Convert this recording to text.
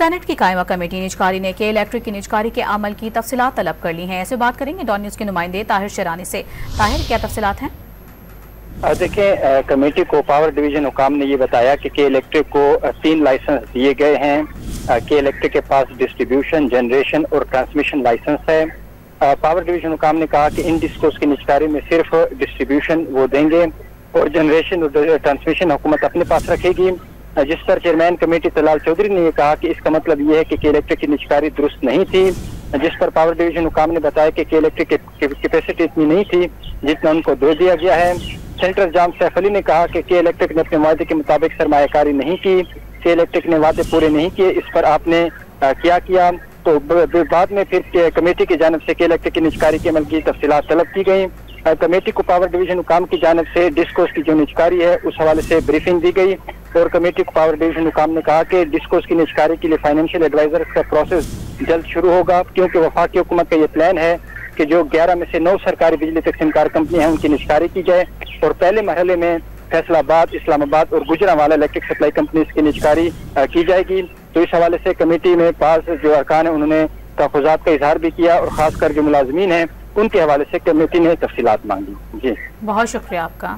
Senate की कायमा committee निजकारी ने के इलेक्ट्रिक की निजकारी के अमल की तफसीलात तलब कर ली हैं। ऐसे बात करेंगे डॉन न्यूज के नुमाइंदे ताहिर शरानी से। ताहिर, क्या तफसीलात हैं? देखिए, कमेटी को पावर डिवीजन हुकाम ने ये बताया कि के इलेक्ट्रिक को 3 लाइसेंस दिए गए हैं। के इलेक्ट्रिक के पास डिस्ट्रीब्यूशन, जनरेशन और ट्रांसमिशन लाइसेंस है। पावर डिवीजन हुकाम ने कहा कि इन डिस्कोस की निजकारी में सिर्फ डिस्ट्रीब्यूशन वो देंगे और जनरेशन और ट्रांसमिशन हुकूमत अपने पास रखेगी। जिस पर चेयरमैन कमेटी तलाल चौधरी ने यह कहा कि इसका मतलब ये है कि के इलेक्ट्रिक की निजकारी दुरुस्त नहीं थी। जिस पर पावर डिवीजन हुकाम ने बताया कि के इलेक्ट्रिक की कैपेसिटी इतनी नहीं थी जितना उनको दे दिया गया है। सेनेटर जाम सैफ अली ने कहा कि के इलेक्ट्रिक ने अपने वादे के मुताबिक सरमायाकारी नहीं की, के इलेक्ट्रिक ने वादे पूरे नहीं किए, इस पर आपने क्या किया। तो बाद में फिर कमेटी की जानिब से के इलेक्ट्रिक की निजकारी के अमल की तफसीलात तलब की गई। कमेटी को पावर डिवीजन हुकाम की जानिब से डिस्कोस की जो निजकारी है उस हवाले से ब्रीफिंग दी गई और कमेटी को पावर डिवीजन हुकाम ने कहा कि डिस्कोस की निजकारी के लिए फाइनेंशियल एडवाइजर का प्रोसेस जल्द शुरू होगा, क्योंकि वफाकी हुकूमत का ये प्लान है कि जो 11 में से 9 सरकारी बिजली तकसीमकार कंपनियां हैं उनकी निजकारी की जाए और पहले मरहले में फैसलाबाद, इस्लामाबाद और गुजरांवाला इलेक्ट्रिक सप्लाई कंपनीज की निजकारी की जाएगी। तो इस हवाले से कमेटी में पास जो अरकान है उन्होंने तहफ़्फ़ुज़ात का इजहार भी किया और खासकर जो मुलाजमीन हैं उनके हवाले से कमेटी ने तफसीलात मांगी। जी, बहुत शुक्रिया आपका।